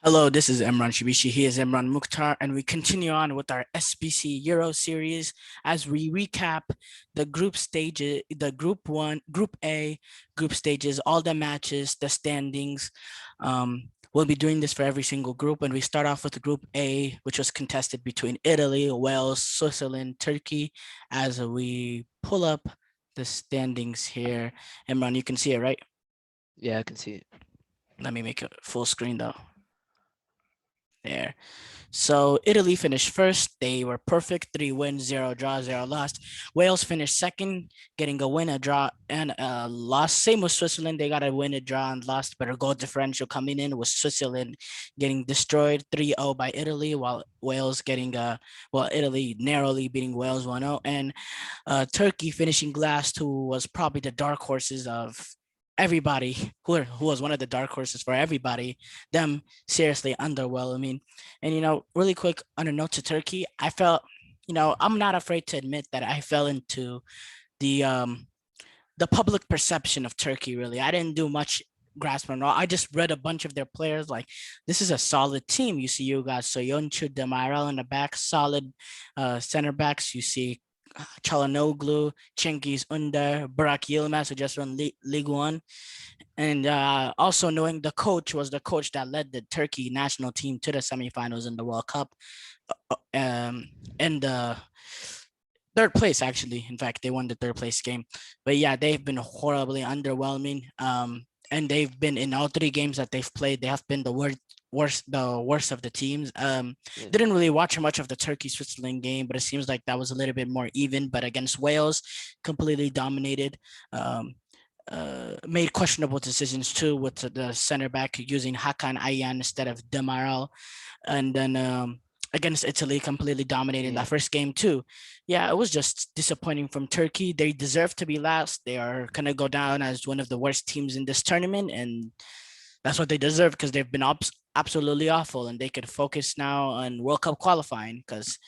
Hello, this is Emran Shibishi. He is Emran Mukhtar, and we continue on with our SBC Euro series as we recap the group stages, the group one, group A, group stages, all the matches, the standings. We'll be doing this for every single group, and we start off with Group A, which was contested between Italy, Wales, Switzerland, Turkey. As we pull up the standings here, Emran, you can see it, right? Yeah, I can see it. Let me make it full screen though. There. So Italy finished first. They were perfect. 3 wins, 0 draws, 0 lost. Wales finished second, getting a win, a draw, and a loss. Same with Switzerland. They got a win, a draw, and lost. Better goal differential coming in was Switzerland getting destroyed 3-0 by Italy, while Wales Italy narrowly beating Wales 1-0. And Turkey finishing last, who was probably the dark horses of everybody, who was one of the dark horses for everybody, them seriously underwhelming. And really quick on a note to Turkey, I felt, I'm not afraid to admit that I fell into the um the public perception of Turkey. Really, I didn't do much grasp on all. I just read a bunch of their players. Like, this is a solid team. You see, you got Soyuncu, Demiral in the back, solid center backs. You see Çalhanoğlu, Cengiz Under, Burak Yilmaz, who just won League One. And also knowing the coach was the coach that led the Turkey national team to the semifinals in the World Cup. And third place, actually. In fact, they won the third place game. But yeah, they've been horribly underwhelming. And they've been in all three games that they've played. They have been the worst of the teams. Yeah. Didn't really watch much of the Turkey Switzerland game, but it seems like that was a little bit more even. But against Wales, completely dominated. Made questionable decisions too with the center back using Hakan Ayhan instead of Demiral, and then against Italy, completely dominating Yeah. that first game too. Yeah, it was just disappointing from Turkey. They deserve to be last. They are gonna go down as one of the worst teams in this tournament, and that's what they deserve because they've been absolutely awful, and they could focus now on World Cup qualifying because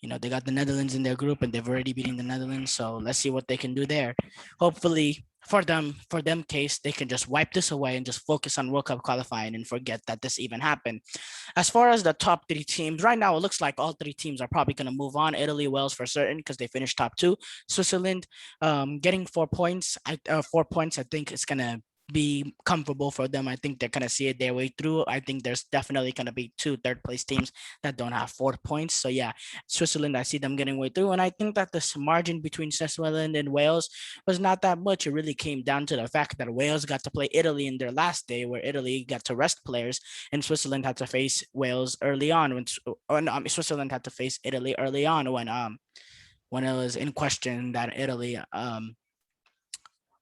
they got the Netherlands in their group and they've already beaten the Netherlands. So let's see what they can do there. Hopefully for them case, they can just wipe this away and just focus on World Cup qualifying and forget that this even happened. As far as the top three teams, right now it looks like all three teams are probably going to move on. Italy, Wales for certain because they finished top two. Switzerland, getting 4 points. 4 points. I think it's gonna be comfortable for them. I think they're gonna see it their way through. I think there's definitely gonna be two third place teams that don't have 4 points. So yeah, Switzerland, I see them getting way through. And I think that this margin between Switzerland and Wales was not that much. It really came down to the fact that Wales got to play Italy in their last day, where Italy got to rest players, and Switzerland had to face Wales early on Switzerland had to face Italy early on when it was in question that Italy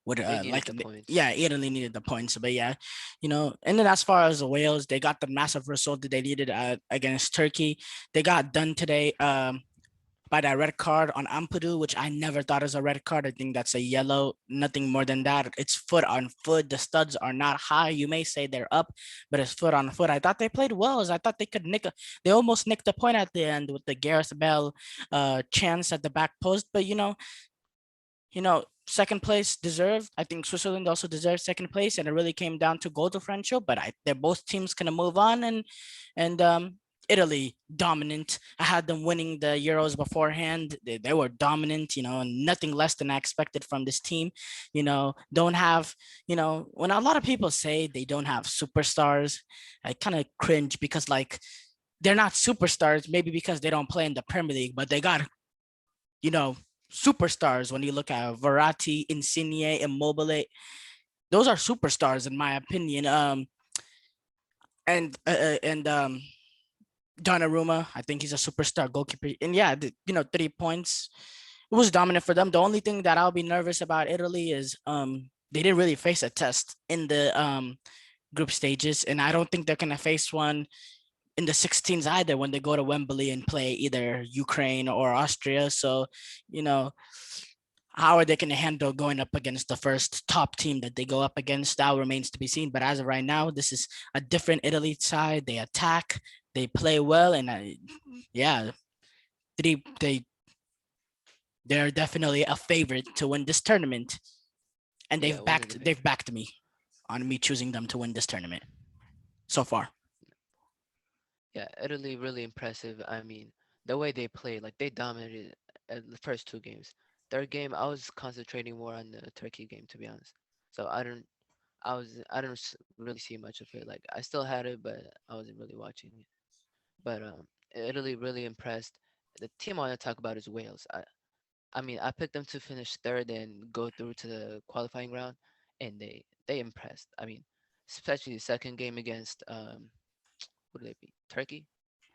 would They needed like the points. yeah, Italy needed the points. But yeah, and then as far as the Wales, they got the massive result that they needed against Turkey. They got done today by that red card on Ampadu, which I never thought was a red card. I think that's a yellow, nothing more than that. It's foot on foot. The studs are not high. You may say they're up, but it's foot on foot. I thought they played well. I thought they could they almost nicked the point at the end with the Gareth Bell chance at the back post. But second place deserved. I think Switzerland also deserved second place, and it really came down to goal differential. But they're both teams gonna move on, and Italy dominant. I had them winning the Euros beforehand. They were dominant, and nothing less than I expected from this team. Don't have, when a lot of people say they don't have superstars, I kind of cringe because like they're not superstars, maybe because they don't play in the Premier League, but they got you know, superstars when you look at Verratti, Insigne, Immobile. Those are superstars in my opinion. And Donnarumma, I think he's a superstar goalkeeper. And yeah, 3 points. It was dominant for them. The only thing that I'll be nervous about Italy is they didn't really face a test in the group stages, and I don't think they're gonna face one in the 16s either when they go to Wembley and play either Ukraine or Austria. So, you know, how are they going to handle going up against the first top team that they go up against? That remains to be seen. But as of right now, this is a different Italy side. They attack, they play well, and yeah, three they they're definitely a favorite to win this tournament, and Yeah, one of the they've favorites. backed me on me choosing them to win this tournament so far. Yeah, Italy really impressive. I mean, the way they played, like they dominated the first two games. Third game, I was concentrating more on the Turkey game, to be honest. So I didn't really see much of it. Like I still had it, but I wasn't really watching it. But Italy really impressed. The team I want to talk about is Wales. I mean, I picked them to finish third and go through to the qualifying round, and they impressed. I mean, especially the second game against who did they beat? Turkey.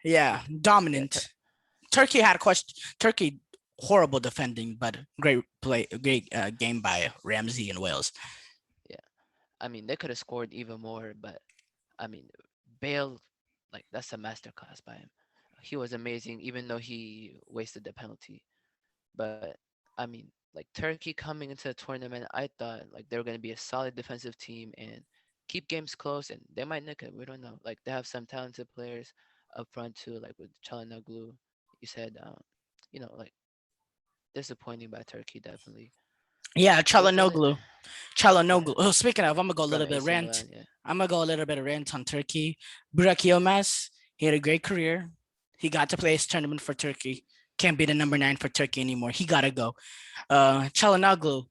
Yeah, Yeah, dominant. yeah, Turkey had a question. Turkey horrible defending, but great play, great game by Ramsey and Wales. yeah. I mean, they could have scored even more, but I mean, Bale, like that's a masterclass by him. He was amazing, even though he wasted the penalty. But I mean, like Turkey coming into the tournament, I thought like they were going to be a solid defensive team and keep games close, and they might nick it. We don't know. Like they have some talented players up front too, like with Çalhanoğlu. You said, like disappointing by Turkey definitely. Yeah, Switzerland, Çalhanoğlu. yeah, Çalhanoğlu. Oh, speaking of, I'm gonna go a from little bit AC rant. Milan, yeah, I'm gonna go a little bit of rant on Turkey. Burak Yilmaz, he had a great career. He got to play his tournament for Turkey. Can't be the number 9 for Turkey anymore. He gotta go. Çalhanoğlu,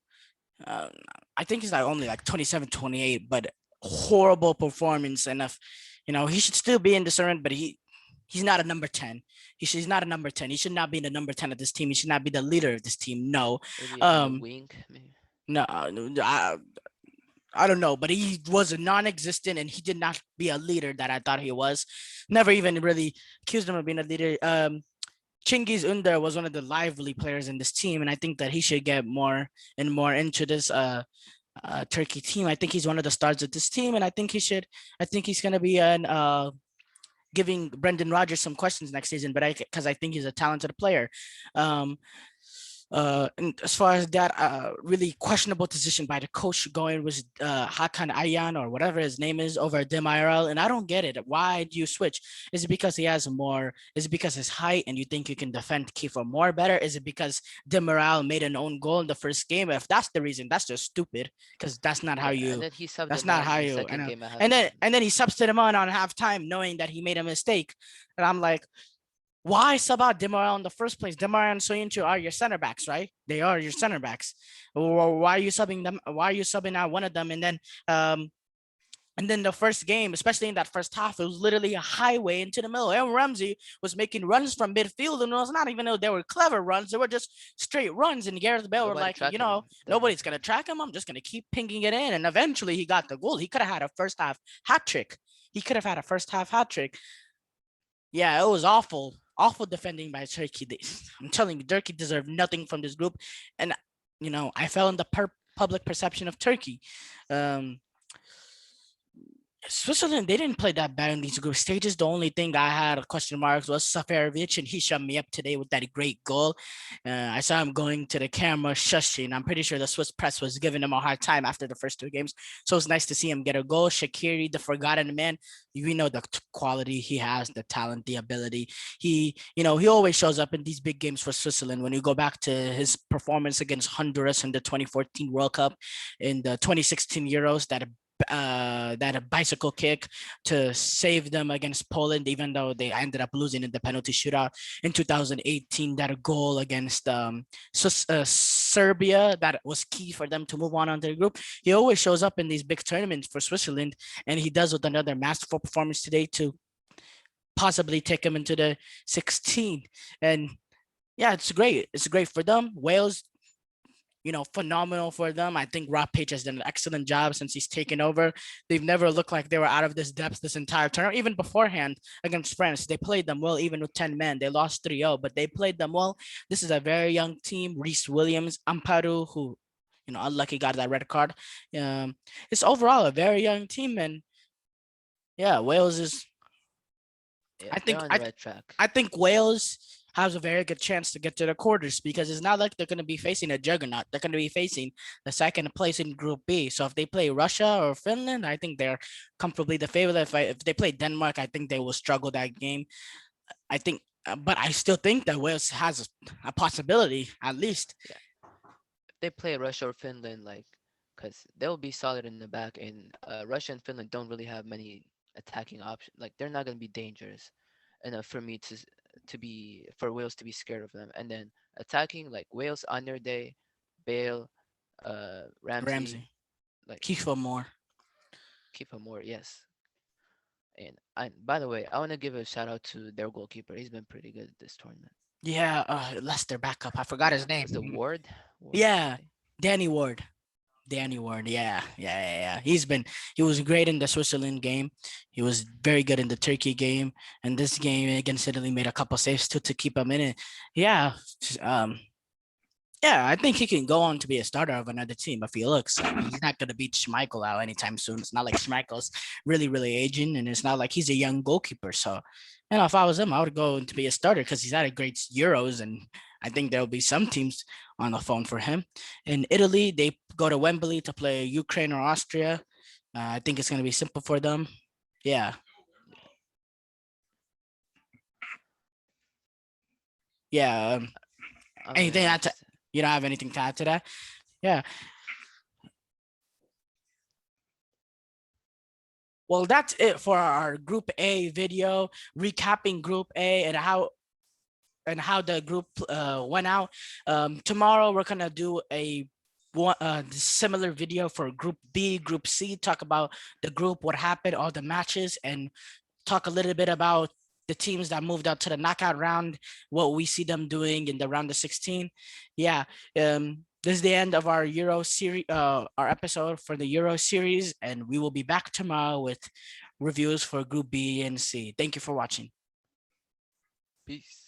uh, I think he's like only like 27, 28, but horrible performance enough. He should still be in the tournament, but he's not a number 10. He's not a number 10. He should not be the number 10 of this team. He should not be the leader of this team. No. maybe on the Um, wing, maybe. no, I don't know, but he was a non-existent, and he did not be a leader that I thought he was. Never even really accused him of being a leader. Chingiz Under was one of the lively players in this team, and I think that he should get more and more into this Turkey team. I think he's one of the stars of this team, and I think he should. I think he's gonna be an giving Brendan Rodgers some questions next season, but because I think he's a talented player. Um, and as far as that really questionable decision by the coach going with Hakan Ayan or whatever his name is over Demiral, and I don't get it. Why do you switch? Is it because he has more? Is it because his height and you think you can defend Kiefer more better? Is it because Demiral made an own goal in the first game? If that's the reason, that's just stupid because that's not how Yeah, and you. then he subbed That's him not out how in the you. I second know. game at And then halftime. and then he subs him on halftime, knowing that he made a mistake. And I'm like, why sub out Demarai in the first place? Demarai and Soyuncu are your center backs, right? They are your center backs. Why are you subbing them? Why are you subbing out one of them? Um, and then the first game, especially in that first half, it was literally a highway into the middle. Aaron Ramsey was making runs from midfield, and it was not even though they were clever runs; they were just straight runs. And Gareth Bale were Nobody like, tracking him. nobody's gonna track him. I'm just gonna keep pinging it in, and eventually he got the goal. He could have had a first half hat trick. He could have had a first half hat trick. Yeah, it was awful, awful defending by Turkey. I'm telling you, Turkey deserved nothing from this group, and I fell in the public perception of Turkey. Um, Switzerland, they didn't play that bad in these group stages. The only thing I had a question marks was Safarovic, and he shut me up today with that great goal. I saw him going to the camera, shushing. I'm pretty sure the Swiss press was giving him a hard time after the first two games. So it's nice to see him get a goal. Shaqiri, the forgotten man, we know the quality he has, the talent, the ability. He always shows up in these big games for Switzerland. When you go back to his performance against Honduras in the 2014 World Cup, in the 2016 Euros, that a bicycle kick to save them against Poland, even though they ended up losing in the penalty shootout in 2018. That a goal against Serbia that was key for them to move on their group. He always shows up in these big tournaments for Switzerland, and he does with another masterful performance today to possibly take him into the 16. And yeah, it's great. It's great for them. Wales, phenomenal for them. I think Rob Page has done an excellent job since he's taken over. They've never looked like they were out of this depth this entire tournament. Even beforehand against France, they played them well, even with 10 men. They lost 3-0, but they played them well. This is a very young team. Reese Williams, Amparu, who, unlucky got that red card. Um, it's overall a very young team. And yeah, Wales is, Yeah, I they're think, on the I, right track. I think Wales has a very good chance to get to the quarters because it's not like they're going to be facing a juggernaut. They're going to be facing the second place in Group B. So if they play Russia or Finland, I think they're comfortably the favorite. If they play Denmark, I think they will struggle that game. I think, but I still think that Wales has a possibility at least. Yeah, if they play Russia or Finland, like, because they'll be solid in the back, and Russia and Finland don't really have many attacking options. Like, they're not gonna be dangerous. enough for me to be for Wales to be scared of them. And then attacking like Wales on their day, Bale, Ramsey, Ramsey, like Kiefer Moore. keep him more. Yes. And by the way, I want to give a shout out to their goalkeeper. He's been pretty good this tournament. Yeah, Leicester backup. I forgot his name. Was it Ward? Ward, I Yeah, think. Danny Ward. Danny Ward. Yeah, yeah, yeah, yeah. He was great in the Switzerland game. He was very good in the Turkey game, and this game against Italy made a couple saves too to keep him in it. Yeah, um, yeah, I think he can go on to be a starter of another team if he looks. I mean, he's not going to beat Schmeichel out anytime soon. It's not like Schmeichel's really, really aging, and it's not like he's a young goalkeeper. So, if I was him, I would go to be a starter because he's had a great Euros, and I think there will be some teams on the phone for him. In Italy, they go to Wembley to play Ukraine or Austria. I think it's going to be simple for them. Yeah, yeah. I'm Anything very add to, interested. you don't have anything to add to that? Yeah. Well, that's it for our Group A video recapping Group A and how the group went out. Tomorrow we're gonna do a one similar video for Group B, Group C. Talk about the group, what happened, all the matches, and talk a little bit about the teams that moved out to the knockout round, what we see them doing in the round of 16. Yeah. This is the end of our Euro series, our episode for the Euro series, and we will be back tomorrow with reviews for Group B and C. Thank you for watching. Peace.